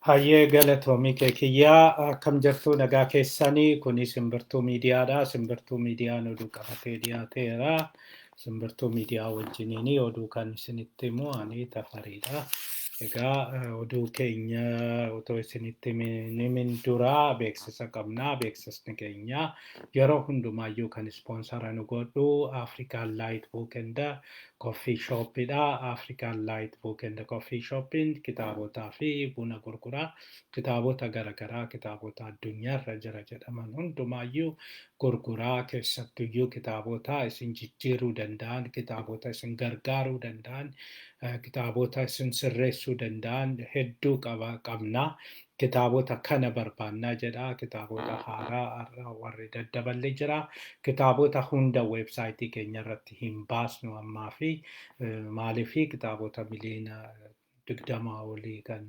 Hayyee galatoomii kee kiyyaa akkam jirtu nagaa keessanii kuni simbirtuu miidiyaadha. Simbirtuu miidiyaan oduu qabatee dhiyaateera. Simbirtuu miidiyaa wajjiniin oduu kan isinitti himu ani Tafariidha. Egaa oduu keenya otoo isinitti himin dura beeksisa qabna. Beeksisni keenya yeroo hundumaayyuu kan ispoonsara nu godhu Afrikaan Light Book and Coffee Shopidha. Afrikaan Light Book and Coffee Shopin kitaabotaa fi buna gurgura. Kitaabota garaagaraa kitaabota addunyaarra jira jedhaman hundumaayyuu gurguraa keessattuyyuu kitaabota isin jijjiiruu danda'an kitaabota isin gargaaruu danda'an kitaabota isin sirreessuu danda'an hedduu qabna. Kitaabota kana barbaannaa jedha kitaabota haaraa warri daddaballee jira. Kitaabota hunda weebsaayitii keenya irratti hin baasnu ammaa fi maaliifii kitaabota miliyoona 20 olii kan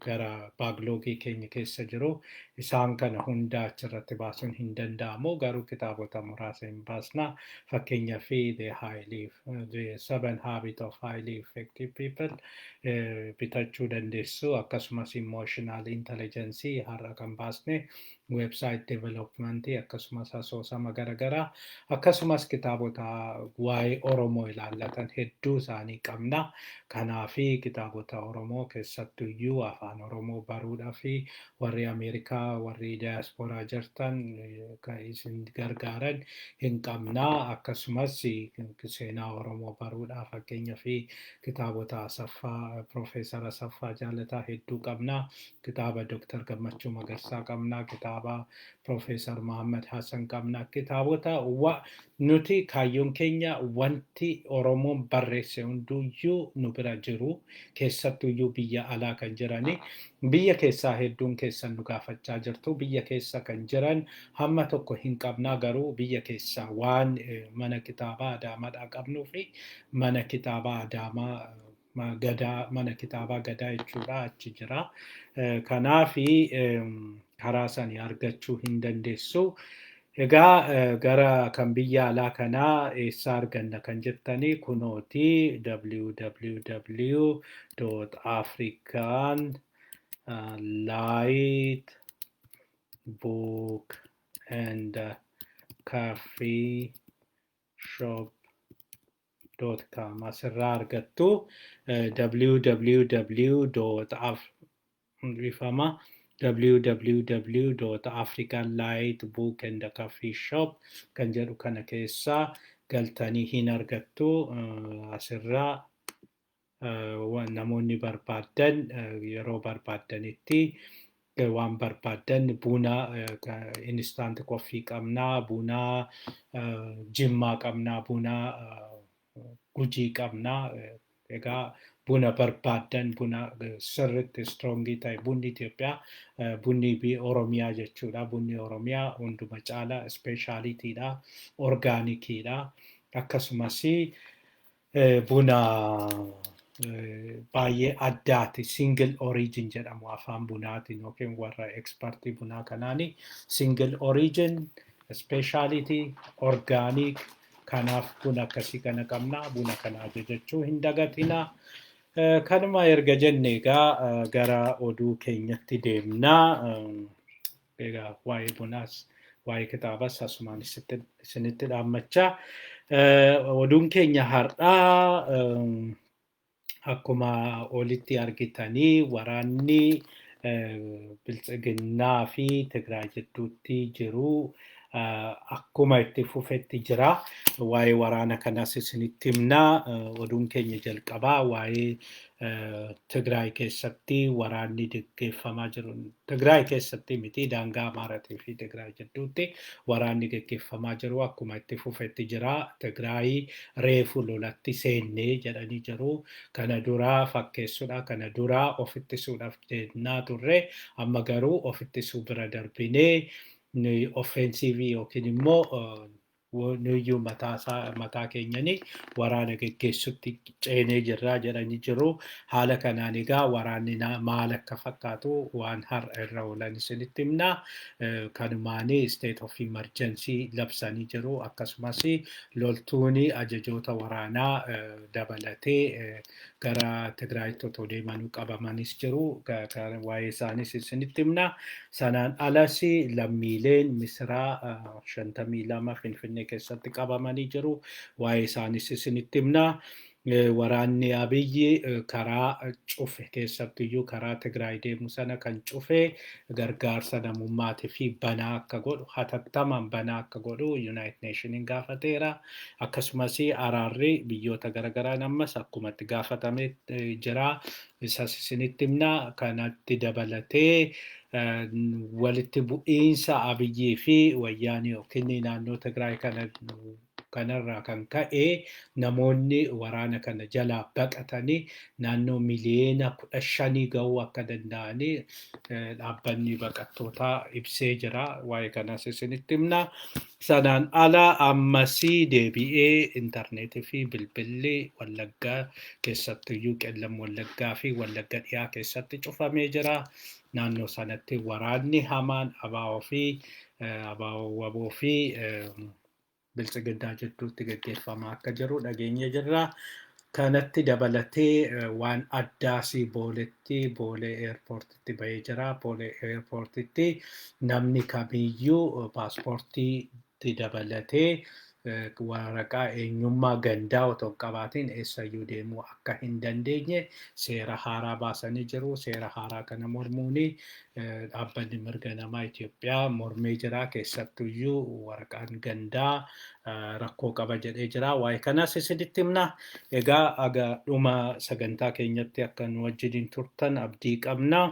gara baagloogii keenya keessa jiru isaan kana hunda achirratti baasuun hin danda'amu garuu kitaabota muraasa hin baasna. Fakkeenyaaf the 7 Habits of Highly Effective People bitachuu dandeessu akkasumas emotional intelligence har'a kan baasne website development akkasumas asoosama garaagaraa akkasumas kitaabota waa'ee Oromoo ilaallatan hedduu isaanii qabna. Kanaafi kitaabota Oromoo keessattuyyuu afaan Oromoo baruudhaa fi warri Ameerikaa warri diyaasporaa jirtan kan isin gargaaran hin qabna. Akkasumas seenaa Oromoo baruudhaa fakkeenyaa fi kitaabota Asaffaa Profeesar Asaffaa Jaalataa hedduu qabna. Kitaaba Dr. Gammachuu Magarsaa qabna. Kitaaba Profeesar Muhammad Hassan qabna. Kitaabota nuti kaayyoon keenya wanti Oromoon barreesse hunduyyuu nu bira jiru keessattuyyuu biyya alaa kan jirani biyya keessaa hedduun keessan nu gaafachaa jirtu biyya keessa kan jiran hamma tokko hin qabnaa garuu biyya keessaa waan mana kitaabaa Adaamaadhaa qabnuu fi mana kitaabaa Adaamaa mana kitaabaa Gadaa jechuudha achi jira. Kanaafi karaa sanii argachuu hin dandeessu. Egaa gara kan biyya alaa kanaa eessaa arganna kan jettanii kunooti www.africanlightbookandcoffeeshop.com asirraa argattu www.africanlightbookandcoffeeshop kan jedhu kana keessaa galtanii hin argattu asirraa namoonni barbaadan yeroo barbaadanitti waan barbaadan buna instant coffee qabnaa buna jimmaa qabnaa buna gujii qabnaa egaa buna barbaadan buna sirriitti strongii ta'e bunni Itoophiyaa bunni Oromiyaa jechuudha. Bunni Oromiyaa hunduma caalaa ispeeshaaliitiidha orgaanikiidha akkasumas buna baay'ee addaati single origin jedhamu afaan bunaatiin yookiin warra ekspertii bunaa kanaani single origin speciality organic kanaaf buna akkasii kana qabna buna kana ajajachuu hin dagatina. Kanuma erga jenne egaa gara oduu keenyatti deemna. Egaa waa'ee bunaas waa'ee kitaabas asumaan isinitti dhaammachaa oduun keenya har'aa akkuma olitti argitanii waraanni biltsiginnaa fi Tigraay jidduutti jiru akkuma itti fufetti jira. Waa'ee waraana kanas isinitti himna. Oduun keenya jalqabaa waa'ee Tigraay keessatti waraanni gaggeeffamaa jiru. Tigraay keessatti miti daangaa Amaaraatii fi Tigraay jidduutti waraanni gaggeeffamaa jiru akkuma itti fufetti jira. Tigraay reefu lolatti seennee jedhanii jiru. Kana duraa fakkeessuudha. Kana duraa of ittisuudhaaf jennaa turre amma garuu of ittisuu bira darbinee offensiivii yookiin immoo nuyyuu mataa keenyanii waraana geggeessutti ceenee jirraa jedhanii jiru. Haala kanaan egaa waraanni maal akka fakkaatu waan har'a irra oolan isinitti himna. Kanumaanii state of emergency labsanii jiru. Akkasumas loltuuni ajajoota waraanaa dabalatee gara Tigraayitti otoo deemanuu qabamanis jiru. Waa'ee isaanis isinitti himna. Sanaan alas lammiileen Misiraa 52 Finfinnee keessatti qabamanii jiru. Waa'ee isaanis isinitti himna. Waraanni Abiyyi karaa cufe keessattiyyuu karaa Tigraay deemu sana kan cufe gargaarsa namummaatii fi banaa akka godhu hatattamaan banaa akka godhu United Nationiin gaafateera. Akkasumas araarri biyyoota garagaraan ammas akkumatti gaafatamee jira. Isas isinitti himna. Kanatti dabalatee walitti bu'iinsa Abiyyii fi wayyaanii yookiin naannoo Tigraay kanarraa kan ka'e namoonni waraana kana jalaa baqatanii naannoo miliyoona 15 ga'uu akka danda'anii dhaabbanni baqattootaa ibsee jira. Waa'ee kanas isinitti himna. Sanaan ala ammasii deebi'ee intarneetii fi bilbilli Wallaggaa keessattiyyuu Qellam Wallaggaa fi Wallagga dhiyaa keessatti cufamee jira. Naannoo sanatti waraanni hamaan abaaboo fi biltsiginaa jidduutti gaggeeffamaa akka jiru dhageenye jirra. Kanatti dabalatee waan addaasii boolee eerpoortitti bahee jira. Boolee eerpoortitti namni kamiyyuu paaspoortiitti dabalatee waraqaa eenyummaa gandaa otoo hin qabaatiin eessayyuu deemuu akka hin dandeenye seera haaraa baasanii jiru. Seera haaraa kana mormuuni dhaabbanni mirga namaa Itoophiyaa mormee jira. Keessattuyyuu waraqaan gandaa rakkoo qaba jedhee jira. Waa'ee kanas isinitti himna. Egaa dhuma sagantaa keenyatti akka nu wajjiniin turtan abdii qabna.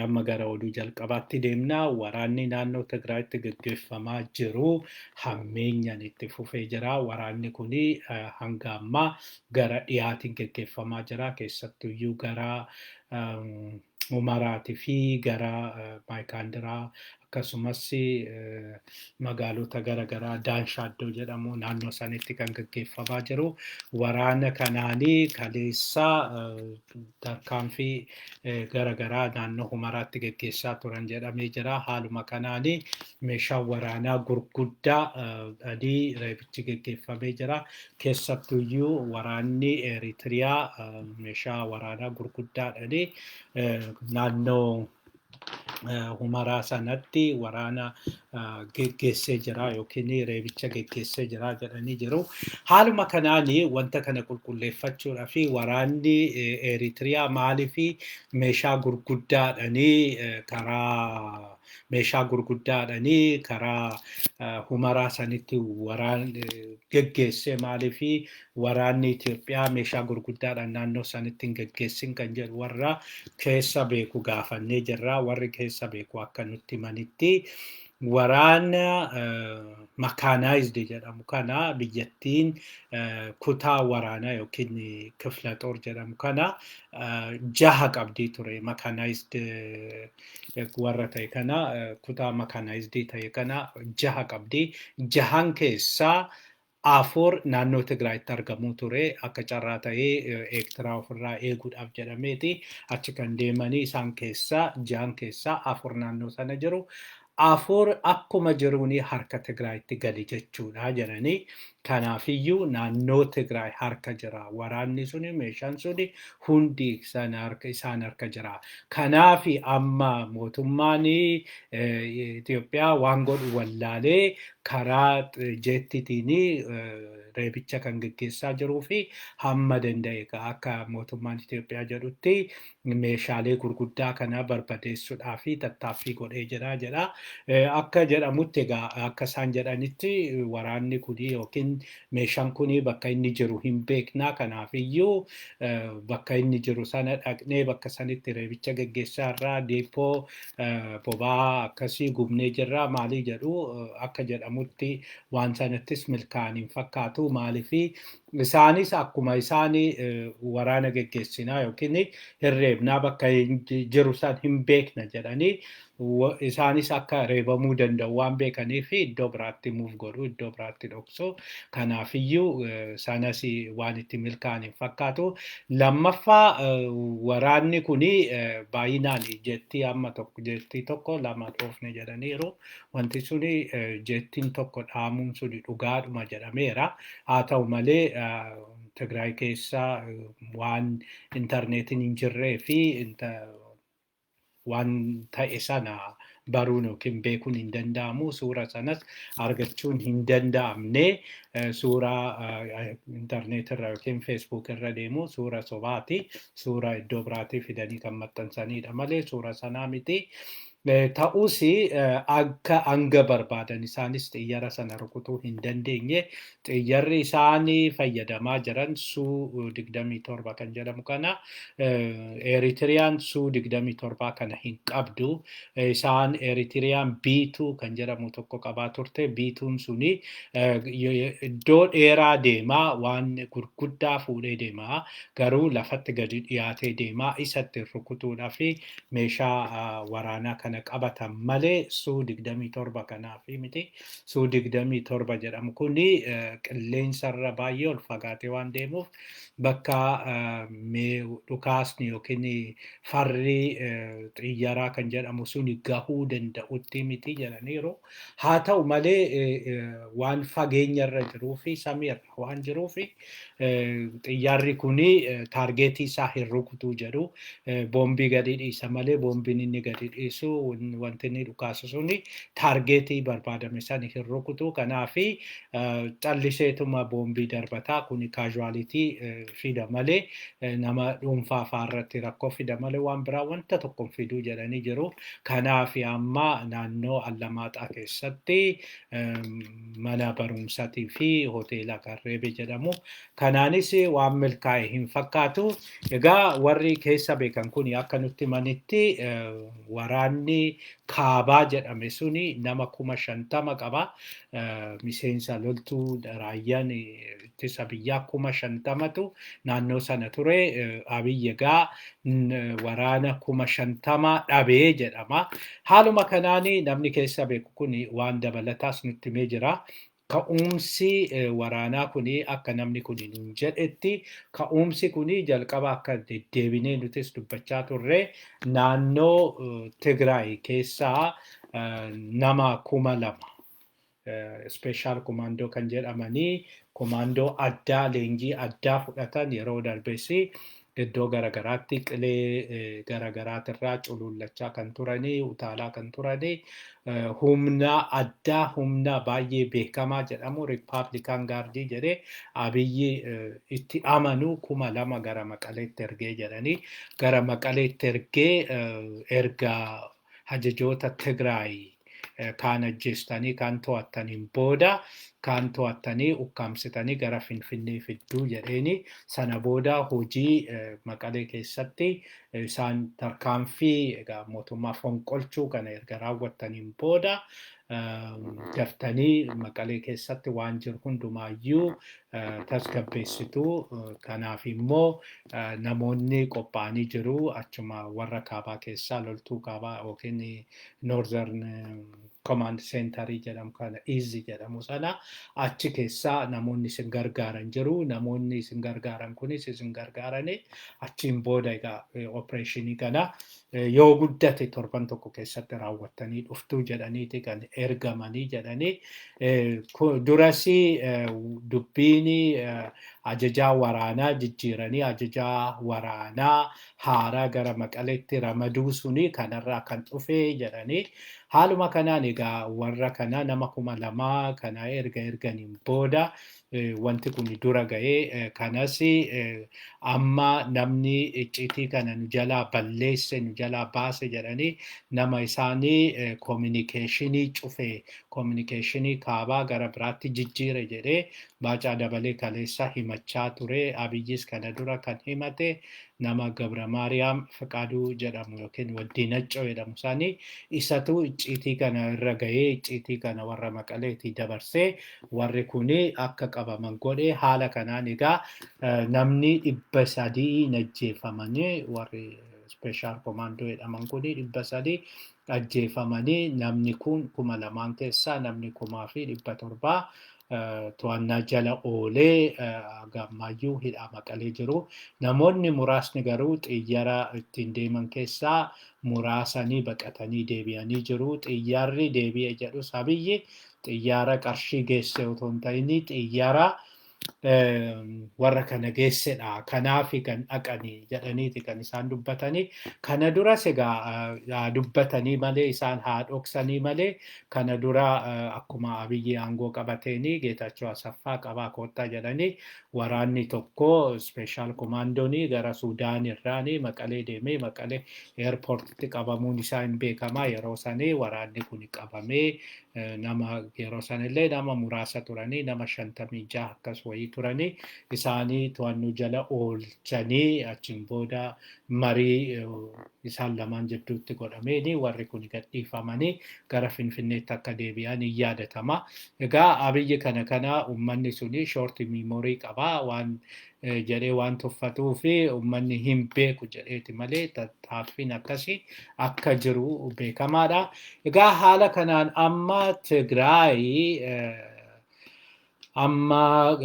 Amma gara oduu jalqabaatti deemna. Waraanni naannoo Tigraayitti gaggeeffamaa jiru hammeenyaan itti fufee jira. Waraanni kun hanga ammaa gara dhiyaatiin gaggeeffamaa jira. Keessattuyyuu gara Umaraatii fi gara Maayikaandiraa akkasumas magaalota garaagaraa Daanshaddoo jedhamu naannoo sanitti kan gaggeeffamaa jiru. Waraana kanaanii kaleessa tarkaanfii garaagaraa naannoo Umaraatti gaggeessaa turan jedhamee jira. Haaluma kanaanii meeshaan waraanaa gurguddaa adii reebichi gaggeeffamee jira. Keessattuyyuu waraanni Eritiriyaa meeshaa waraanaa gurguddaadhaanii naannoo Umaraa sanatti waraana geggeessee jira yookiin reebicha geggeessee jira jedhanii jiru. Haaluma kanaanii wanta kana qulqulleeffachuudhaa fi waraanni Eritiriyaa maaliif meeshaa gurguddaadhaanii karaa Umaraa sanitti geggeessee maaliif waraanni Itoophiyaa meeshaa gurguddaadhaan naannoo sanitti hin geggeessin kan jedhu warra keessa beeku gaafannee jirra. Warri keessa beeku akka nutti himanitti waraana makaanaayizd jedhamu kana biyyattiin kutaa waraanaa yookiin kiflaxoor jedhamu kana 6 qabdii ture. Makaanaayizd warra ta'e kana kutaa makaanaayizd ta'e kana 6 qabdii. 6 keessaa 4 naannoo Tigraayitti argamuu ture. Akka carraa ta'ee Eertiraa ofirraa eeguudhaaf jedhameeti achi kan deemanii isaan keessaa 6 keessaa 4 naannoo sana jiru. 4 akkuma jiruuni harka Tigraayitti gali jechuudha jedhanii. Kanaafiyyuu naannoo Tigraay harka jira. Waraanni suni meeshaan suni hundi isaan harka jira. Kanaafi amma mootummaan Itoophiyaa waan godhu wallaalee karaa jeettiitiin reebicha kan gaggeessaa jiruu fi hamma danda'e akka mootummaan Itoophiyaa jedhutti meeshaalee gurguddaa kana barbadeessuudhaa fi tattaaffii godhee jira jedha. Akka jedhamutti egaa akka isaan jedhanitti waraanni kun yookiin meeshaan kun bakka inni jiru hin beekna. Kanaafiyyuu bakka inni jiru sana dhaqnee bakka sanitti reebicha gaggeessaa irraa deepoo boba'aa akkasii gubnee jirra maalii jedhu akka jedhamutti waan sanattis milkaa'an hin fakkaatu. Maaliifi isaanis akkuma isaanii waraana gaggeessinaa yookiin hirreebnaa bakka jiru san hin beekna jedhanii isaanis akka reebamuu danda'u waan beekaniif iddoo biraatti muuf godhu iddoo biraatti dhoksu kanaafiyyuu sanas waan itti milkaa'an hin fakkaatu. Lammaffaa waraanni kuni baay'inaan jettii tokko lama dhoofne jedhaniiru. Wanti suni jettiin tokko dhaamuun suni dhugaadhuma jedhameera. Haa ta'u malee Tigraay keessa waan intarneetiin hin jirree fi waan ta'e sana baruun yookiin beekuun hin danda'amu. Suura sanas argachuun hin danda'amne suuraa intarneetirra yookiin feesbuuk irra deemu suura sobaati. Suura iddoo biraatii fidanii kan maxxansanidha malee suura sanaa miti. Ta'us akka hanga barbaadan isaanis xiyyaara sana rukutuu hin dandeenye xiyyaarri isaanii fayyadamaa jiran Suu 27 kan jedhamu kana Eritiriyaan Suu 27 kana hin qabdu. Isaan Eritiriyaan B2 kan jedhamu tokko qabaa turte. B2 suni iddoo dheeraa deemaa waan gurguddaa fuudhee deemaa garuu lafatti gadi dhiyaatee deemaa isatti rukutuudhaa fi meeshaa waraanaa kana qabatan malee Suu 27 kanaaf miti. Suu 27 jedhamu kuni qilleensarra baay'ee ol fagaatee waan deemuuf bakka dhukaasni yookiin farri xiyyaaraa kan jedhamu suni gahuu danda'utti miti jedhaniiru. Haa ta'u malee waan fageenyarra jiruu fi samiirra waan jiruuf xiyyaarri kuni taargeetii isaa hin rukutuu jedhu boombii gadi dhiisa malee boombiin inni gadi dhiisu wanti inni dhukaasu suni taargeetii barbaadame sana hin rukutu. Kanaafi calliseetuma boombii darbataa kuni kaazhuwaalitii fida malee nama dhuunfaa faarratti rakkoo fida malee waan biraa wanta tokko fiduu jedhanii jiru. Kanaafi amma naannoo Allamaaxaa keessatti mana barumsaatii fi hoteela Qarreebe jedhamu. Kanaanis waan milkaa'e hin fakkaatu. Egaa warri keessa beekan kun akka nutti manitti waraanni kaabaa jedhame suni nama 50,000 qaba. Miseensa loltuu raayyaan ittisa biyyaa 50,000tu naannoo sana ture. Abiyyi egaa waraana 50,000 dhabee jedhama. Haaluma kanaani namni keessa beeku kun waan dabalataas nutti himee jira. Ka'umsi waraanaa kuni akka namni kun hin jedhetti ka'umsi kuni jalqaba akka deddeebinee nutis dubbachaa turre naannoo Tigraay keessaa nama 2,000 special commando kan jedhamanii commando addaa leenjii addaa fudhatan yeroo darbesi iddoo garagaraatti qilee garagaraatirraa culullachaa kan turanii utaalaa kan turanii humna addaa humna baay'ee beekamaa jedhamu Riippaabilikaan Gaardii jedhee Abiyyi itti amanu 2,000 gara Maqaleetti ergee jedhanii gara Maqaleetti ergee erga hajajoota Tigraay kaan ajjeestanii kaan to'attaniin booda kaan to'attanii ukkaamsitanii gara Finfinnee fidduu jedheeni sana booda hojii Maqalee keessatti isaan tarkaanfii egaa mootummaa fonqolchuu kana erga raawwattaniin booda daftanii Maqalee keessatti waan jiru hundumaayyuu tasgabbeessitu. Kanaaf immoo namoonni qophaa'anii jiru achuma warra kaabaa keessaa loltuu kaabaa yookiin Northern Command Centerii jedhamu kana Easy jedhamu sana achi keessaa namoonni isin gargaaran jiru. Namoonni isin gargaaran kunis isin gargaaranii achiin booda egaa opereeshinii kana yoo guddate torban tokko keessatti raawwattanii dhuftuu jedhaniiti kan ergamanii jedhanii durasi dubbiin ajajaa waraanaa jijjiiranii ajajaa waraanaa haaraa gara Maqaleetti ramaduu suni kanarraa kan dhufe jedhanii haaluma kanaan egaa warra kana nama 2,000 kana erganiin booda wanti kun dura ga'ee kanas amma namni icciitii kana nu jalaa balleesse nu jalaa baase jedhanii nama isaanii communicationii cufe communicationii kaabaa gara biraatti jijjiire jedhee Baacaa Dabalee kaleessa himachaa ture. Abiyyis kana dura kan himate nama Gabra Maariyaam Fiqaaduu jedhamu yookiin Waddinaccoo jedhamu isaanii isatu icciitii kana irra ga'ee icciitii kana warra Maqaleetii dabarsee warri kuni akka qabaman godhee haala kanaan egaa namni 300 ajjeefamanii warri special commando jedhaman kuni 300 ajjeefamanii namni kun 2,000 keessaa namni 1,700 to'annaa jala oolee gammaayyuu hidhaa maqalee jiru. Namoonni muraasni garuu xiyyara ittiin deeman keessaa muraasanii baqatanii deebi'anii jiru. Xiyyarri deebi'e jedhus Abiyyi xiyyaara qarshii geesse otoo hin ta'in xiyyaara warra kana geessedha. Kanaaf kan dhaqanii jedhaniiti kan isaan dubbatanii. Kana duras egaa dubbatanii malee isaan haa dhoksanii malee kana dura akkuma Abiyyi aangoo qabateenii Geetachoo Asaffaa qabaa koottaa jedhanii waraanni tokko speeshaal komaandoonii gara Sudaan irraanii Maqalee deemee Maqalee eerpoortitti qabamuun isaa hin beekamaa yeroo sanii waraanni kun qabamee nama yeroo sanillee nama muraasa turanii nama 56 akkas wayii turanii isaanii to'annoo jala oolchanii achiin booda marii isaan lamaan jidduutti godhameeni warri kun gadhiifamanii gara Finfinneetti akka deebi'an hin yaadatama. Egaa Abiyyi kana uummanni suni shoorti miimoorii qabaa waan jedhee waan tuffatuu fi uummanni hin beeku jedheeti malee tattaaffiin akkasii akka jiru beekamaadha. Egaa haala kanaan amma Tigraay amma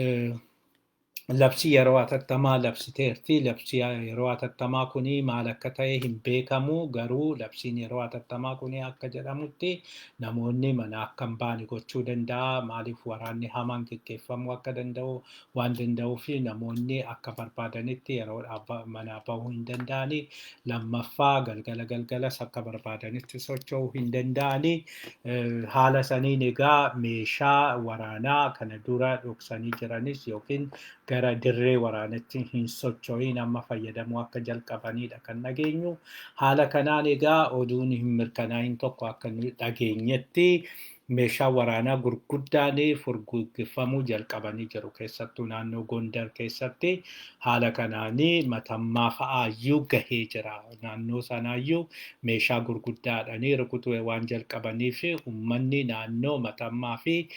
labsii yeroo hatattamaa labsiteerti. Labsii yeroo hatattamaa kuni maal akka ta'e hin beekamu garuu labsiin yeroo hatattamaa kuni akka jedhamutti namoonni mana akka hin baane gochuu danda'a. Maaliif waraanni hamaan gaggeeffamuu akka danda'u waan danda'uu fi namoonni akka barbaadanitti yeroo mana bahuu hin danda'ani. Lammaffaa galgalas akka barbaadanitti socho'uu hin danda'ani. Haala saniin egaa meeshaa waraanaa kana dura dhoksanii jiranis yookiin gara dirree waraanatti hin socho'in amma fayyadamuu akka jalqabanidha kan dhageenyu. Haala kanaan egaa oduun hin mirkanaa'in tokko akka dhageenyetti meeshaa waraanaa gurguddaan furguggifamuu jalqabanii jiru keessattuu naannoo Gondar keessatti haala kanaanii Matammaa fa'aayyuu gahee jira. Naannoo sanaayyuu meeshaa gurguddaadhaan rukutuu waan jalqabaniif uummanni naannoo Matammaa fi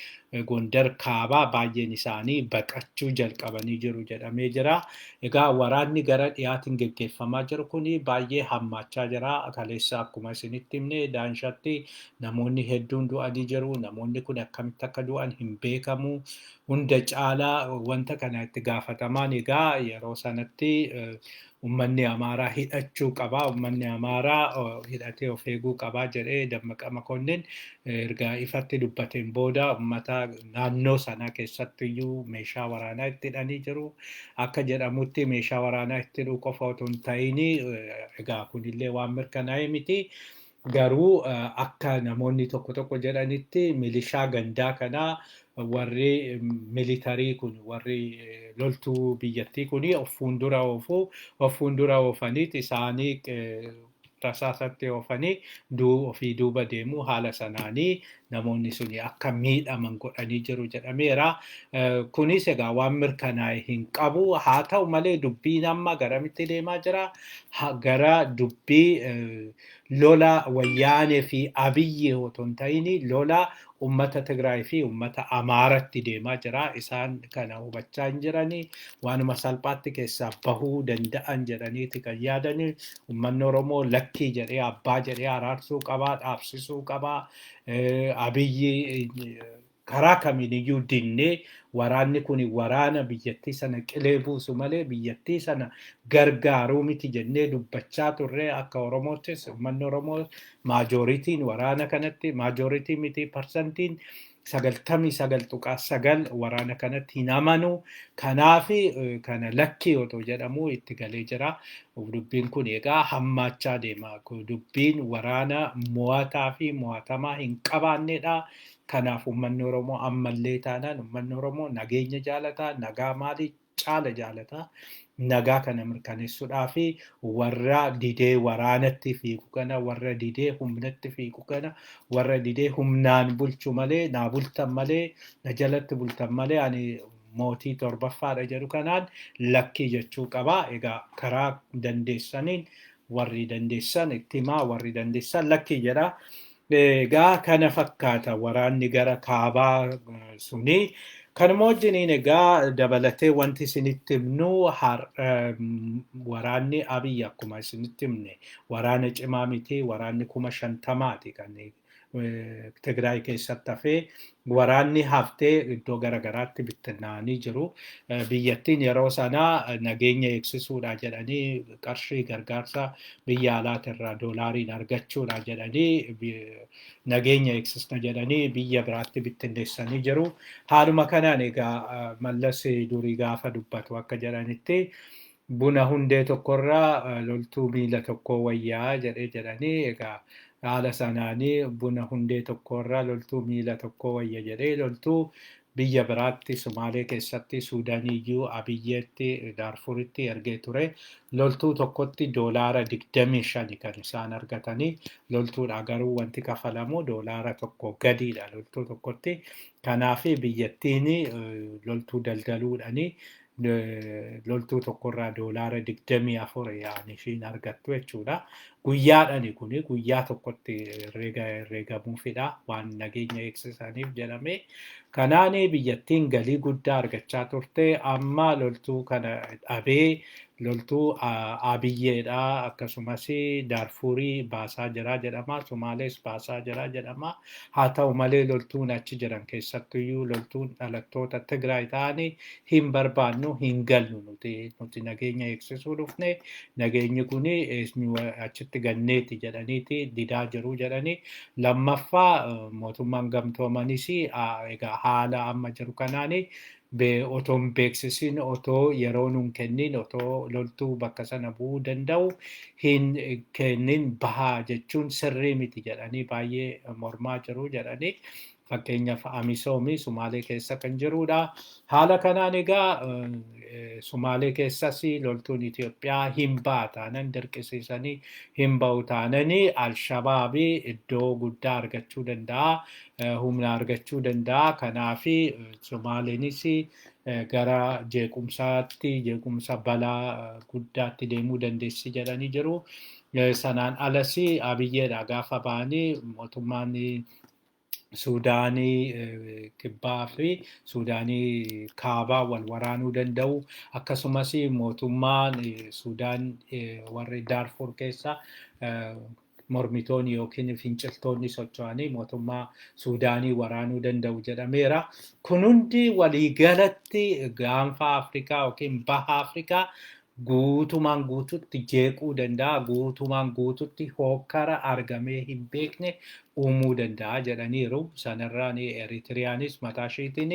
Gondar kaabaa baay'een isaanii baqachuu jalqabanii jiru jedhamee jira. Egaa waraanni gara dhiyaatiin gaggeeffamaa jiru kun baay'ee hammaachaa jira. Kaleessa akkuma isinitti himne Daanshatti namoonni hedduun du'anii jiru. Namoonni kun akkamitti akka du'an hin beekamu. Hunda caalaa wanta kana itti gaafatamaan egaa yeroo sanatti uummanni Amaaraa hidhachuu qabaa. Uummanni Amaaraa hidhatee of eeguu qabaa jedhee Dammaqa Makonnin erga ifatti dubbateen booda uummata naannoo sana keessattiyyuu meeshaa waraanaa itti hidhanii jiru. Akka jedhamutti meeshaa waraanaa itti hidhuu qofa otoo hin ta'in egaa kunillee waan mirkanaa'e miti. Garuu akka namoonni tokko jedhanitti milishaa gandaa kanaa warri militarii kun warri loltuu biyyattii kun of fuuldura oofaniit isaanii tasaasatti oofanii ofii duuba deemu haala sanaanii namoonni suni akka miidhaman godhanii jiru jedhameera. Kunis egaa waan mirkanaa'e hin qabu. Haa ta'u malee dubbiin amma garamitti deemaa jira? Gara dubbii lola wayyaanee fi Abiyyi otoo hin ta'in lola uummata Tigraay fi uummata Amaaratti deemaa jira. Isaan kana hubachaa hin jiranii waanuma salphaatti keessaa bahuu danda'an jedhaniiti kan yaadanii uummanni Oromoo lakkii jedhee abbaa jedhee araarsuu qabaa, dhaabsisuu qabaa. Abiyyi karaa kamiiniyyuu dinnee waraanni kun waraana biyyattii sana qilee buusu malee biyyattii sana gargaaruu miti jennee dubbachaa turre akka Oromoottis uummanni Oromoo maajooritiin waraana kanatti maajooritii miti parsantiin 99.9 waraana kanatti hin amanu. Kanaaf kana lakkii otoo jedhamu itti galee jira. Dubbiin kun egaa hammaachaa deema. Dubbiin waraana mo'ataa fi mo'atamaa hin qabaannedha. Kanaaf uummanni Oromoo ammallee taanaan uummanni Oromoo nageenya jaalataa, nagaa maalii caala jaalataa. Nagaa kana mirkaneessuudhaaf warra didee waraanatti fiigu kana warra didee humnatti fiigu kana warra didee humnaan bulchu malee naa bultan malee na jalatti bultan malee ani mootii torbaffaadha jedhu kanaan lakkii jechuu qaba. Egaa karaa dandeessaniin warri dandeessan itti himaa warri dandeessan lakkii jedha. Egaa kana fakkaata waraanni gara kaabaa suni Kanuma wajjiniin egaa dabalatee wanti isinitti himnu waraanni Abiyyi akkuma isinitti himne waraana cimaa miti waraanni 50,000ti kan Tigraay keessatti hafee waraanni haftee iddoo garaagaraatti bittinnaa'anii jiru. Biyyattiin yeroo sanaa nageenya eegsisuudha jedhanii qarshii gargaarsa biyya alaatirraa doolaariin argachuudha jedhanii nageenya eegsisna jedhanii biyya biraatti bittinneessanii jiru. Haaluma kanaan egaa Mallas durii gaafa dubbatu akka jedhanitti buna hundee tokkorraa loltuu miila tokkoo wayyaa jedhanii egaa haala sanaanii buna hundee tokkorraa loltuu miila tokkoo wayya jedhee loltuu biyya biraatti Sumaalee keessatti Suudaaniyyuu Abiyyeetti Daarfuritti ergee ture loltuu tokkotti doolaara 25 kan isaan argatanii loltuudha garuu wanti kafalamu doolaara tokko gadiidha loltuu tokkotti kanaaf biyyattiin loltuu daldaluudhanii loltuu tokkorraa doolaara 24 yaani ishiin argattu jechuudha. Guyyaadhani kuni guyyaa tokkotti herreegamuufidha waan nageenya eegsisaniif jedhame. Kanaan biyyattiin galii guddaa argachaa turte amma loltuu kana dhabee loltuu Abiyyeedha akkasumas Daarfurii baasaa jira jedhama Sumaalees baasaa jira jedhama haa ta'u malee loltuun achi jiran keessattuyyuu loltuun dhalattoota Tigraay ta'anii hin barbaannu hin gallu nuti nageenya eegsisuu dhufne nageenyi kun achitti ganneeti jedhaniiti didaa jiru jedhanii lammaffaa mootummaan gamtoomanis egaa haala amma jiru kanaanii otoo hin beeksisin otoo yeroo nuun kennin otoo loltuu bakka sana bu'uu danda'u hin kennin bahaa jechuun sirrii miti jedhanii baay'ee mormaa jiru jedhanii fakkeenyaaf Amisoomii Sumaalee keessa kan jirudha. Haala kanaan egaa Sumaalee keessas loltuun Itoophiyaa hin ba'a taanan dirqisiisanii hin ba'u taananii Alshabaabii iddoo guddaa argachuu danda'a. Humna argachuu danda'a. Kanaaf Sumaaleenis gara jeequmsa balaa guddaatti deemuu dandeessi jedhanii jiru. Sanaan alas Abiyyeedha gaafa ba'anii mootummaan Suudaanii kibbaa fi Suudaanii kaabaa wal waraanuu danda'u. Akkasumas mootummaan Suudaan warri Daarfur keessa mormitoonni yookiin finciltoonni socho'anii mootummaa Suudaanii waraanuu danda'u jedhameera. Kun hundi waliigalatti gaanfa Afrikaa yookiin baha Afrikaa guutumaan guututti jeequu danda'a. Guutumaan guututti hokkara argamee hin beekne uumuu danda'a jedhaniiru. Sanarraan Eritiriyaanis mataa isheetiin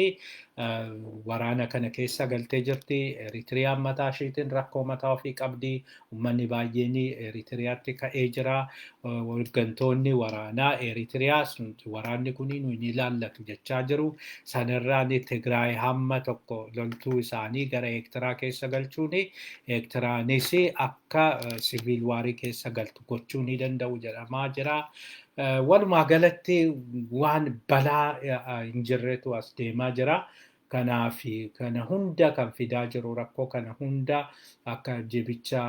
waraana kana keessa galtee jirti. Eritiriyaan mataa isheetiin rakkoo mataa ofii qabdi. Uummanni baay'een Eritiriyaatti ka'ee jira. Hooggantoonni waraanaa Eritiriyaas waraanni kun nu hin ilaallatu jechaa jiru. Sanarraan Tigraay hamma tokko loltuu isaanii gara Eertiraa keessa galchuun Eertiraanis akka siviil waarii keessa galtu gochuu ni danda'u jedhamaa jira. Walumaa galatti waan balaa hin jirretu as deemaa jira. Kanaaf kana hunda kan fidaa jiru rakkoo kana hunda akka jibicha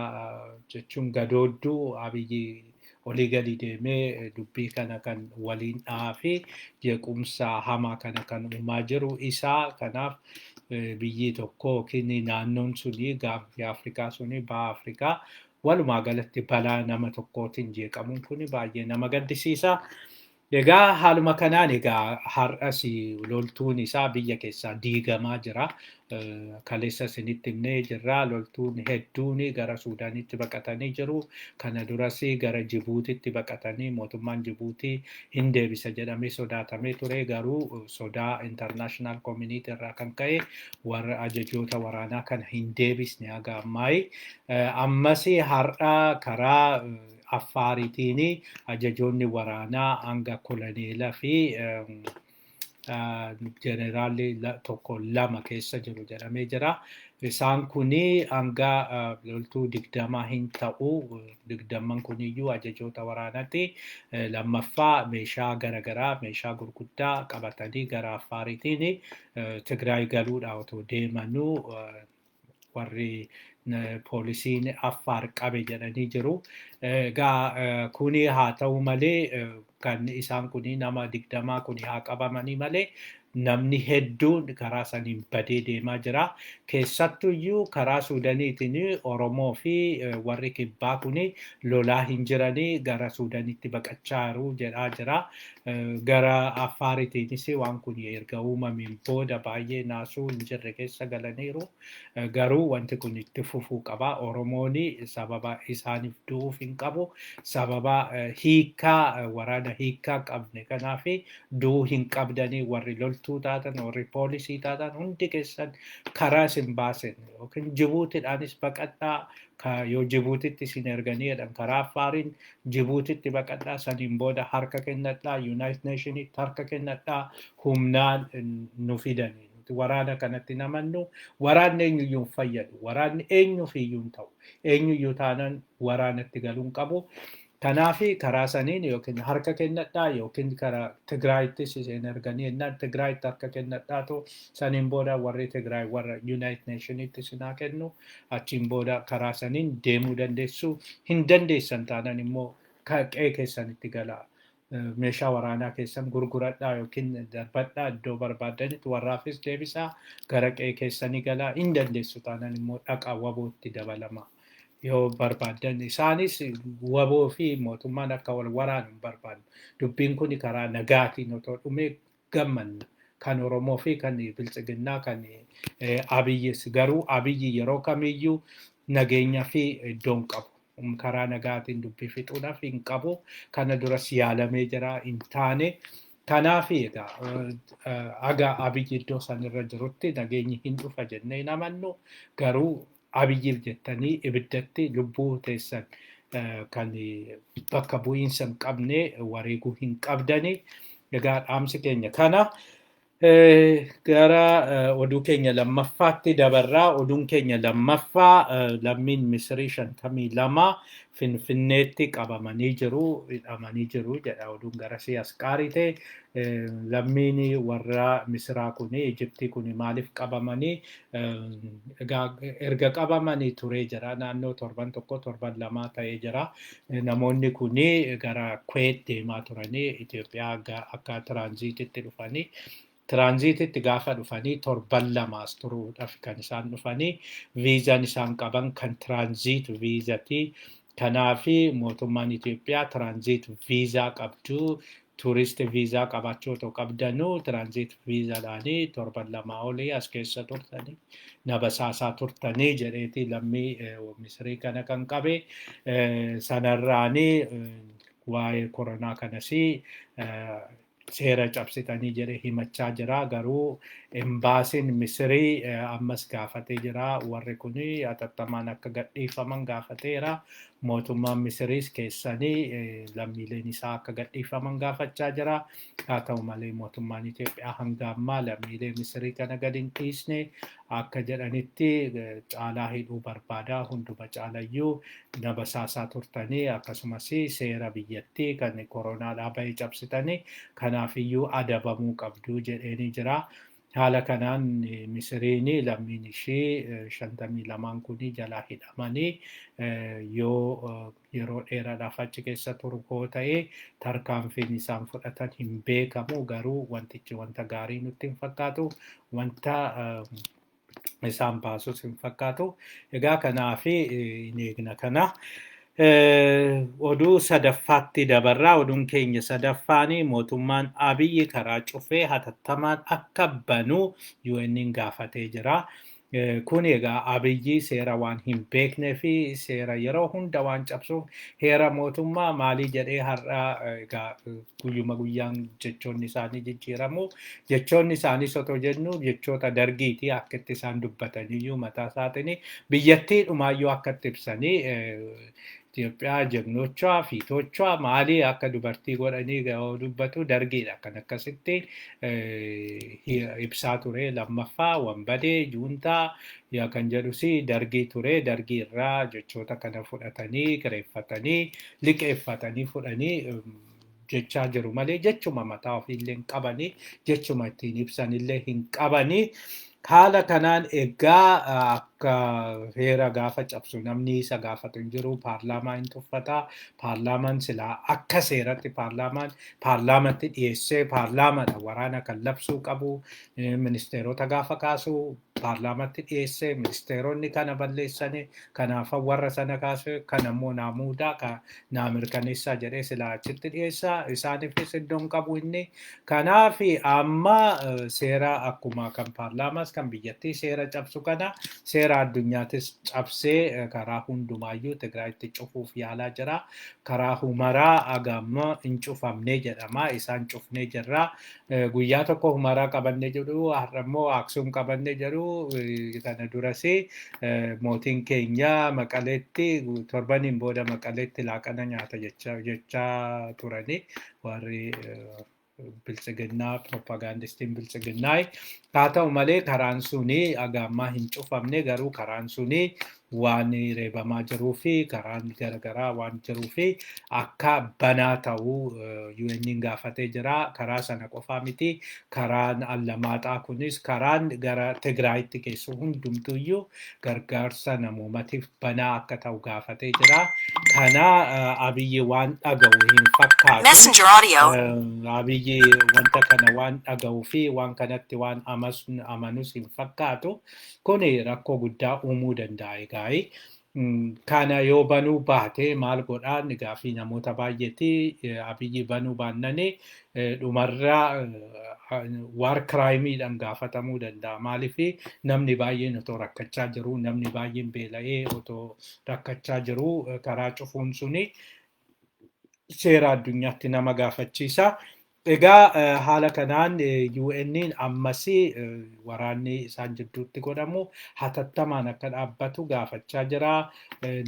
jechuun gadoodduu Abiyyi olii gadi deemee dubbii kana kan waliin dhahaa fi jeequmsa hamaa kana kan uumaa jiru isaa kanaaf biyyi tokko yookiin naannoon suni gaanfi Afrikaa suni baha Afrikaa walumaa galatti balaa nama tokkootiin jeeqamuun kun baay'ee nama gaddisiisa. Egaa haaluma kanaan egaa har'as loltuun isaa biyya keessaa diigamaa jira. Kaleessa isinitti himnee jirra. Loltuun hedduun gara Suudaanitti baqatanii jiru. Kana duras gara Jibuutitti baqatanii mootummaan Jibuutii hin deebisa jedhamee sodaatamee ture. Garuu sodaa international community irraa kan ka'e warra ajajoota waraanaa kana hin deebisne haga ammaayi. Ammas har'a karaa Affaariitiin ajajoonni waraanaa hanga koloneelaa fi jeneraalli tokko lama keessa jiru jedhamee jira. Isaan kuni hanga loltuu 20 hin ta'u 20 kuniyyuu ajajoota waraanaati. Lammaffaa meeshaa garagaraa meeshaa gurguddaa qabatanii gara Affaariitiin Tigraay galuudha otoo deemanuu warri poolisiin Affaar qabe jedhanii jiru. Egaa kuni haa ta'u malee kan isaan kuni nama 20 kuni haa qabamanii malee namni hedduun karaa saniin badee deemaa jira. Keessattuyyuu karaa Suudaaniitiin Oromoo fi warri kibbaa kun lolaa hin jiranii gara Suudaanitti baqachaa jiru jedhaa jira. Gara Affaaritiinis waan kun erga uumameen booda baay'ee naasuu hin jirre keessa galaniiru. Garuu wanti kun itti fufuu qaba. Oromoon sababa isaaniif du'uuf hin qabu. Sababa waraana hiikaa qabne kanaaf du'uu hin qabdanii warri loltuu taatan, warri poolisii taatan hundi keessan karaa isin baasen yookiin Jibuutiidhaanis baqadhaa. Yoo Jibuutitti isin erganii jedhan karaa Affaariin Jibuutitti baqadhaa saniin booda harka kennadhaa United Nationitti harka kennadhaa humnaan nu fidanii. Waraana kanatti namannu waraanni eenyuyyuu fayyadu. Waraanni eenyufiyyuu hin ta'u. Eenyuyyuu taanaan waraanatti galuun qabu. Kanaaf karaa saniin yookiin harka kennadhaa yookiin karaa Tigraayittis isin erganii jennaan Tigraayitti harka kennadhaatu saniin booda warri Tigraay warra United Nationitti isin haa kennu achiin booda karaa saniin deemuu dandeessu hin dandeessan taanaan immoo qe'ee keessanitti galaa. Meeshaa waraanaa keessan gurguradhaa yookiin darbadhaa iddoo barbaadanitti warraafis deebisaa gara qe'ee keessanii galaa hin dandeessu taanaan immoo dhaqaa wabootti dabalama. Yoo barbaadan isaanis waboo fi mootummaan akka wal waraanu hin barbaadu. Dubbiin kun karaa nagaatiin otoo dhumee gammanna. Kan Oromoo fi kan Biltsiginnaa kan Abiyyis garuu Abiyyi yeroo kamiyyuu nageenya fi iddoon qabu. Karaa nagaatiin dubbii fixuudhaaf hin qabu. Kana duras yaalamee jira hin taane. Kanaaf egaa aga Abiyyi iddoo sanirra jirutti nageenyi hin dhufa jennee hin amannu garuu Abiyyiif jettanii ibiddatti lubbuu teessan kan bakka bu'iinsa hin qabne wareeguu hin qabdani. Egaa dhaamsi keenya kana gara oduu keenya lammaffaatti dabarraa. Oduun keenya lammaffaa lammiin Misirii 52 Finfinneetti qabamanii jiru, hidhamanii jiru jedha oduun garasii Asqaarii ta'e. Lammiin warra Misiraa kun Ijiptii kun maaliif qabamanii erga qabamanii turee jira naannoo 7-2 ta'ee jira. Namoonni kun gara Kuweet deemaa turanii Itoophiyaa akka tiraanziititti dhufanii. Tiraanziititti gaafa dhufanii 7 turuudhaaf kan isaan dhufanii viizaan isaan qaban kan tiraanziit viizatii. Kanaaf mootummaan Itoophiyaa tiraanziit viizaa qabdu. Tuurist viizaa qabaachuu otoo qabdanuu tiraanziit viizaadhaanii 7 olii as keessa turtanii nabasaasaa turtanii jedheeti lammii Misirii kana kan qabe. Sanarraanii waa'ee koronaa kanas seera cabsitanii jedhee himachaa jira. Garuu embaasiin Misirii ammas gaafatee jira. Warri kun hatattamaan akka gadhiifaman gaafateera. Mootummaan Misiriis keessanii lammiileen isaa akka gadhiifaman gaafachaa jira. Haa ta'u malee mootummaan Itoophiyaa hanga ammaa lammiilee Misirii kana gadi hin dhiisne akka jedhanitti caalaa hidhuu barbaada. Hunduma caalayyuu nabasaasaa turtanii akkasumas seera biyyattii kan koronaadhaa bahee cabsitanii kanaafiyyuu adabamuu qabdu jedheenii jira. Haala kanaan Misiriin lammiin ishee 52 kun jalaa hidhamanii yoo yeroo dheeraadhaaf achi keessa turu ta'ee tarkaanfiin isaan fudhatan hin beekamu. Garuu wantichi wanta gaarii nutti hin fakkaatu. Wanta isaan baasus hin fakkaatu. Egaa kanaaf hin eegna kana. Oduu sadaffaatti dabarraa. Oduun keenya sadaffaanii mootummaan Abiyyi karaa cufee hatattamaan akka banuu UN'n gaafatee jira. Kun egaa Abiyyi seera waan hin beeknee fi seera yeroo hunda waan cabsuuf heera mootummaa maalii jedhee har'a egaa guyyuma guyyaan jechoonni isaanii jijjiiramu. Jechoonni isaaniis otoo jennu jechoota dargiiti akka itti isaan dubbataniyyuu mataa isaatiin biyyattii dhumaayyuu akka itti ibsanii Itoophiyaa jagnoochaa fiitochaa maalii akka dubartii godhanii dubbatu dargiidha. Kan akkasitti ibsaa ture. Lammaffaa wambadee juuntaa kan jedhus dargii ture. Dargii irraa jechoota kana fudhatanii kireeffatanii liqeeffatanii fudhanii jechaa jiru malee jechuma mataa ofiillee hin qabanii jechuma ittiin ibsanillee hin qabanii. Haala kanaan egaa akka heera gaafa cabsu namni isa gaafatu hin jiru paarlaamaa hin tuffataa paarlaamaan silaa akka seeratti paarlaamatti dhiyeessee paarlaamaadha waraana kan labsuu qabu ministeerota gaafa kaasu paarlaamatti dhiyeessee ministeeronni kana balleessanii kanaafan warra sana kaase kan ammoo naa muudaa naa mirkaneessaa jedhee silaa achitti dhiyeessaa isaaniifis iddoon qabu inni kanaaf amma seera akkuma kan paarlaamaas kan biyyattii seera cabsu kana seera addunyaatis cabsee karaa hundumaayyuu Tigraayitti cufuuf yaalaa jira karaa humaraa agamma hin cufamne jedhama isaan cufnee jirra guyyaa tokko humaraa qabannee jedhu har'ammoo Aksuum qabannee jedhu kana durasi mootiin keenya Maqaleetti torbaniin booda Maqaleetti laaqana nyaata jechaa turani warri biltsiginnaa propagandistiin biltsiginnaa haa ta'u malee karaan suni agammaa hin cufamne garuu karaan suni waan reebamaa jiruu fi karaan garagaraa waan jiruu fi akka banaa ta'uu UN'n gaafatee jira karaa sana qofaa miti karaan allamaaxaa kunis karaan gara Tigraayitti geessu hundumtuyyuu gargaarsa namoomatiif banaa akka ta'u gaafatee jira kana Abiyyi waan dhaga'u hin fakkaatu Abiyyi wanta kana waan dhaga'uu fi waan kanatti waan amanus hin fakkaatu kuni rakkoo guddaa uumuu danda'a egaa kana yoo banuu baate maal godhaan gaafii namoota baay'eeti Abiyyi banuu baannanii dhumarraa war kiraayimiidhaan gaafatamuu danda'a maaliif namni baay'een otoo rakkachaa jiru namni baay'een beela'ee otoo rakkachaa jiru karaa cufuun suni seera addunyaatti nama gaafachiisa. Egaa haala kanaan UN'n ammas waraanni isaan jidduutti godhamu hatattamaan akka dhaabbatu gaafachaa jira.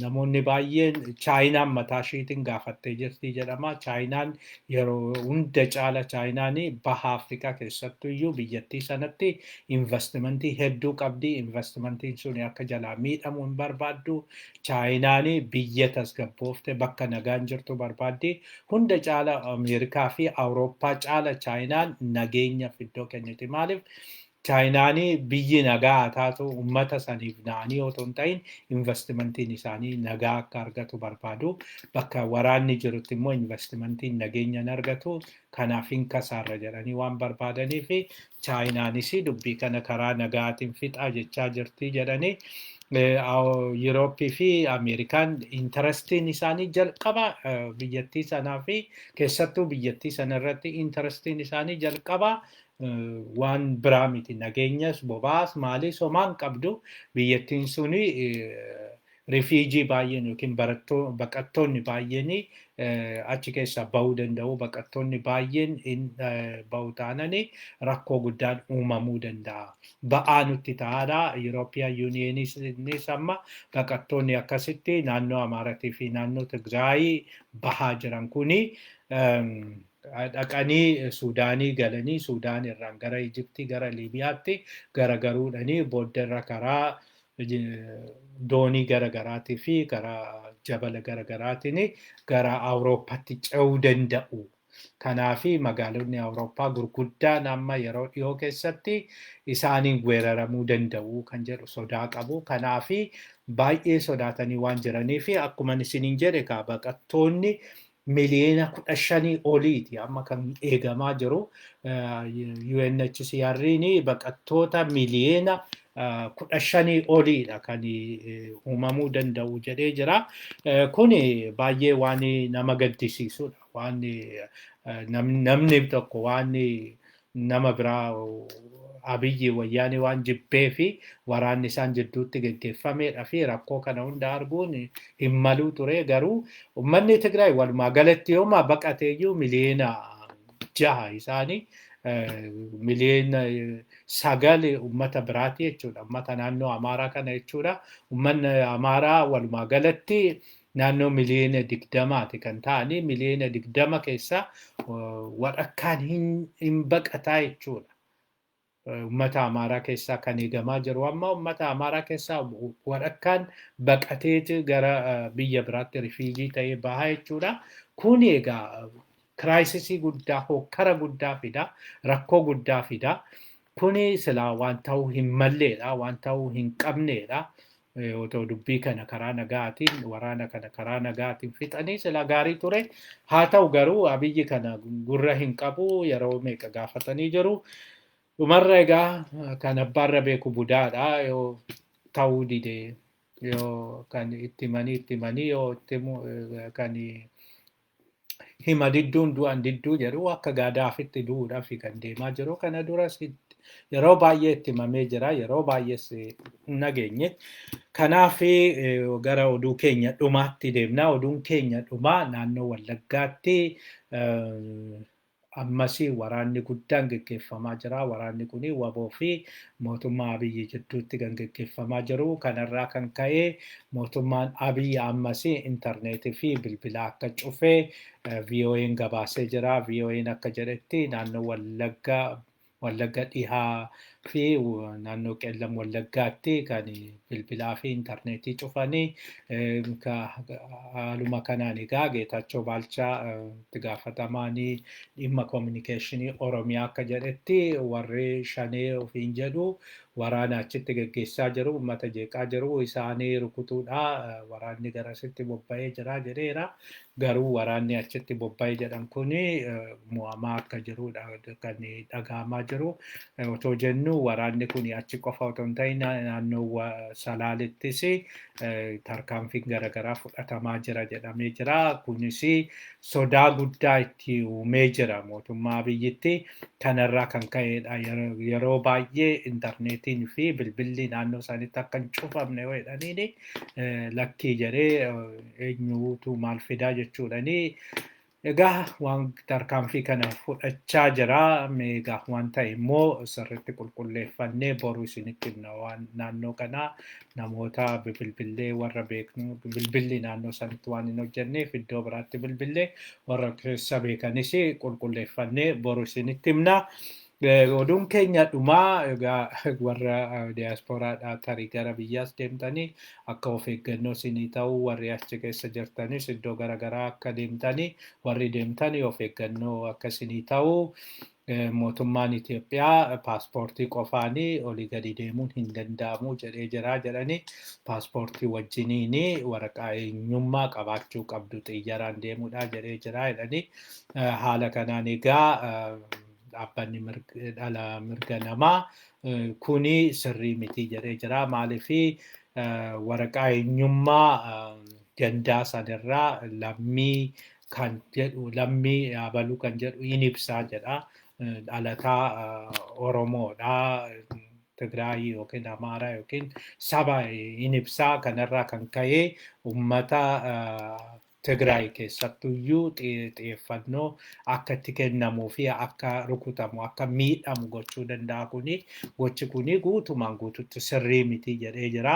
Namoonni baay'een Chaayinaan mataa isheetiin gaafattee jirti jedhama. Chaayinaan yeroo hunda caala Chaayinaan baha Afrikaa keessattuu iyyuu biyyattii sanatti investimentii hedduu qabdi. Investimentiin sun akka jalaa miidhamu hin barbaaddu. Chaayinaan biyya tasgabboofte bakka nagaan jirtu barbaaddi. Hunda caala Ameerikaa fi Awurooppaa caala Chaayinaan nageenyaaf iddoo kenniti maaliif Chaayinaan biyyi nagaa haa taatu uummata saniif na'anii otoo hin ta'in investimentiin isaanii nagaa akka argatu barbaadu bakka waraanni jirutti immoo investimentiin nageenya hin argatu kanaaf hin kasaarra jedhanii waan barbaadanii fi Chaayinaanis dubbii kana karaa nagaatiin fixaa jechaa jirti jedhanii Yurooppii fi Ameerikaan intarestiin isaanii jalqaba biyyattii sanaa fi keessattuu biyyattii sanarratti intarestiin isaanii jalqaba waan biraa miti nageenyas bobaas maalis homaan qabdu biyyattiin suni rifiijii baay'een yookiin baqattoonni baay'een achi keessaa bahuu danda'u baqattoonni baay'een bahu taananii rakkoo guddaan uumamuu danda'a. Ba'aa nutti ta'aadha. Yurooppiyaan yuuniyeenis amma baqattoonni akkasitti naannoo Amaaratii fi naannoo Tigraayii bahaa jiran kuni dhaqanii Suudaanii galanii Suudaan irraan gara Ijiptii gara Liibiyaatti garagaruudhanii booddarra karaa doonii garagaraatii fi karaa jabala garagaraatiin gara Awurooppaatti ce'uu danda'u. Kanaafi magaalonni Awurooppaa gurguddaan amma yeroo dhiyoo keessatti isaaniin weeraramuu danda'u kan jedhu sodaa qabu. Kanaafi baay'ee sodaatanii waan jiraniif akkuma isiniin jedhe baqattoonni miliyoona 15 oliiti amma kan eegamaa jiru. UNHCR'n baqattoota miliyoona 15 oliidha kan uumamuu danda'u jedhee jira. Kun baay'ee waan nama gaddisiisudha. Waan namni tokko waan nama biraa Abiyyi wayyaanii waan jibbee fi waraanni isaan jidduutti geggeeffamedha fi rakkoo kana hunda arguun hin malu ture garuu uummanni Tigraay walumaa galatti yooma baqateeyyuu miliyoona 6 isaanii miliyoona 9 uummata biraati jechuudha. Uummata naannoo Amaaraa kana jechuudha. Uummanni Amaaraa walumaa galatti naannoo miliyoona 20ti kan ta'anii miliyoona 20 keessa walakkaan hin baqataa jechuudha. Uummata Amaaraa keessaa kan eegamaa jiru amma uummata Amaaraa keessaa walakkaan baqatee gara biyya biraatti rifiijii ta'ee bahaa jechuudha. Kun egaa kiraayisisii guddaa hokkara guddaa fida rakkoo guddaa fida. kuni silaa waan ta'uu hin malleedha, waan ta'uu hin qabneedha. Otoo dubbii kana karaa nagaatiin, waraana kana karaa nagaatiin fixanii silaa gaarii ture. Haa ta'u garuu Abiyyi kana gurra hin qabu, yeroo meeqa gaafatanii jiru. Dhumarra egaa kan abbaarra beeku budaadha. Yoo ta'uu dide yoo kan itti himanii yoo kan hima didduun du'an didduu jedhu akka gaadaafitti du'uudhaaf kan deemaa jiru. Kana duras yeroo baay'ee itti himamee jira, yeroo baay'ees hin nageenye. Kanaaf gara oduu keenya dhumaatti deemna. Oduun keenya dhumaa naannoo Wallaggaatti ammasii waraanni guddaan gaggeeffamaa jira. Waraanni kun waboo fi mootummaa Abiyyi jidduutti kan gaggeeffamaa jiru. Kanarraa kan ka'e mootummaan Abiyyi ammasii intarneetii fi bilbila akka cufee VOA'n gabaasee jira. VOA'n akka jedhetti naannoo Wallagga dhihaa fi naannoo Qeellam Wallaggaatti kan bilbilaa fi intarneetii cufanii haaluma kanaan egaa Geetaachoo Baalchaa itti gaafatamaan dhimma kominikeeshinii Oromiyaa akka jedhetti warri shanee ofiin jedhu waraana achitti gaggeessaa jiru, uummata jeeqaa jiru, isaanii rukutuudha, waraanni garasitti bobba'ee jira jedheera. Garuu waraanni achitti bobba'ee jedhan kun mo'amaa akka jirudha kan dhagahamaa jiru. Otoo jennu waraanni kun achi qofa otoo hin ta'in naannoo Salaalittis tarkaanfiin garaagaraa fudhatamaa jira jedhamee jira. Kunis sodaa guddaa itti uumee jira mootummaa Abiyyitti. Kanarraa kan ka'edha. Yeroo baay'ee intarneetiin fi bilbilli naannoo isaaniitti akka hin cufamne yoo jedhaniin lakkii jedhee eenyuutu maal fidaa jechuudhani. Egaa waan tarkaanfii kana fudhachaa jira. Egaa waan ta'e immoo sirriitti qulqulleeffannee boru isinitti himna. Waan naannoo kanaa namoota bilbillee warra beeknu bilbilli naannoo sanitti waan hin hojjenneef iddoo biraatti bilbillee warra keessa beekanis qulqulleeffannee boru isinitti himna. Oduun keenya dhumaa egaa warra diyaaspooraadhaa tarii gara biyyaas deemtanii akka of eeggannoo isinii ta'u warri achi keessa jirtanis iddoo garaagaraa akka deemtanii warri deemtanii of eeggannoo akka isinii ta'u mootummaan Itoophiyaa paaspoortii qofaanii olii gadi deemuun hin danda'amu jedhee jira jedhanii paaspoortii wajjiniin waraqaa eenyummaa qabaachuu qabdu xiyyaraan deemuudha jedhee jira jedhanii haala kanaan egaa dhaabbanni mirga namaa kuni sirrii miti jedhee jira. Maaliif waraqaa eenyummaa gandaa sanarraa lammii kan jedhu lammii abaluu kan jedhu in ibsaa jedha. Dhalataa Oromoodha. Tigraay yookiin Amaaraa yookiin saba in ibsaa kanarraa kan ka'e uummata Tigraay keessattuyyuu xiyyeeffannoo akka itti kennamuu fi akka rukutamu akka miidhamu gochuu danda'a kuni gochi kuni guutumaan guututti sirrii miti jedhee jira.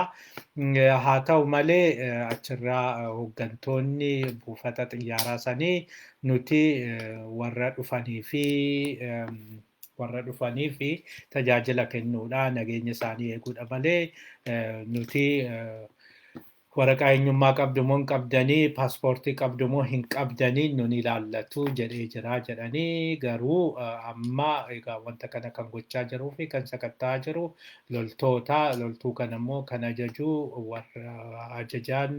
Haa ta'u malee achirraa hooggantoonni buufata xiyyaaraa sanii nuti warra dhufanii fi tajaajila kennuudha nageenya isaanii eeguudha malee nuti waraqaa eenyummaa qabdu moo hin qabdanii paaspoortii qabdu moo hin qabdanii nun ilaallatu jedhee jira jedhanii garuu amma egaa wanta kana kan gochaa jiruu fi kan sakatta'aa jiru loltuu kana immoo kan ajaju warra ajajaan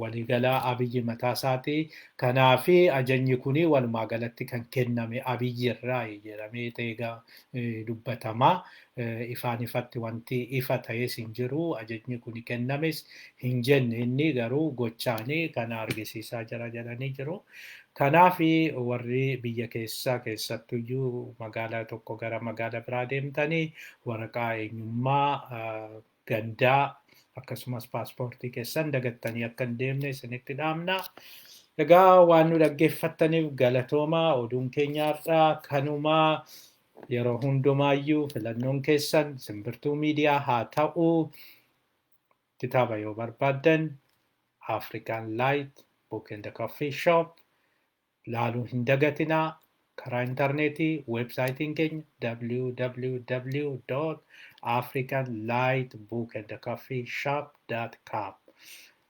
waliigalaa Abiyyi mataa isaati. Kanaaf ajajni kuni walumaa galatti kan kenname Abiyyi irraa jedhamee ta'ee dubbatama. Ifaan ifatti wanti ifa ta'es hin jiru. Ajajni kuni kennames hin jenne inni garuu gochaanii kana argisiisaa jira jedhanii jiru. Kanaaf warri biyya keessattuyyuu magaalaa tokko gara magaalaa biraa deemtanii waraqaa eenyummaa gandaa akkasumas paaspoortii keessan dagattanii akka hin deemne isinitti dhaamna. Egaa waan nu dhaggeeffattaniif galatooma. Oduun keenya har'aa kanumaa yeroo hundumaayyuu filannoon keessan simbirtuu miidiyaa haa ta'u. Kitaaba yoo barbaaddan African Light Book and Coffee Shop laaluu hin dagatinaa. Karaa intarneetii weebsaayitiin keenya www.africanlightbookandcoffeeshop.com.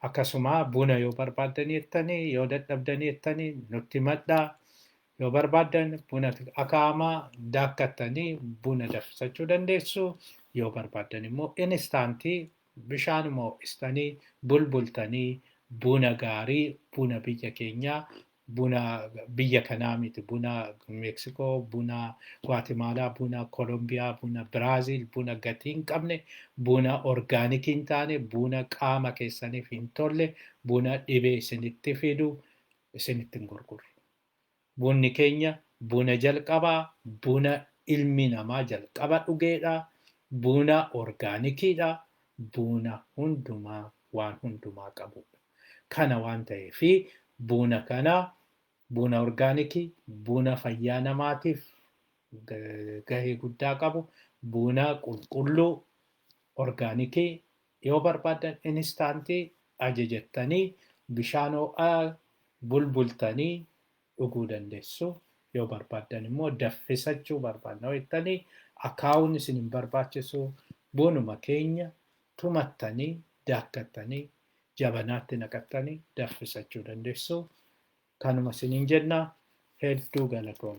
Akkasuma buna yoo barbaaddanii jettanii yoo dadhabdanii jettanii nutti maddaa Yoo barbaaddan buna akaamaa daakkatanii buna danfisachuu dandeessu. Yoo barbaaddan immoo instaantii bishaanuma ho'istanii bulbultanii buna gaarii buna biyya keenyaa buna biyya kanaa miti buna Meeksikoo, buna Gwatemaalaa, buna Kolombiyaa, buna Biraaziil, buna gatii hin qabne, buna orgaanikii hin taane, buna qaama keessaniif hin tolle, buna dhibee isinitti fidu isinitti hin gurgurru. Bunni keenya buna jalqabaa, buna ilmi namaa jalqaba dhugeedha, buna orgaanikiidha, buna hundumaa waan hundumaa qabudha. Kana waan ta'eefi buna kana buna orgaanikii, buna fayyaa namaatiif gahee guddaa qabu, buna qulqulluu orgaanikii yoo barbaaddan instaantii ajajattanii bishaan ho'aa bulbultanii dhuguu dandeessu. Yoo barbaaddan immoo danfisachuu barbaadna jettanii akaawuun isin hin barbaachisu. Bunuma keenya tumattanii daakkatanii jabanaatti naqattanii danfisachuu dandeessu. Kanuma isiniin jenna. Hedduu galatooma.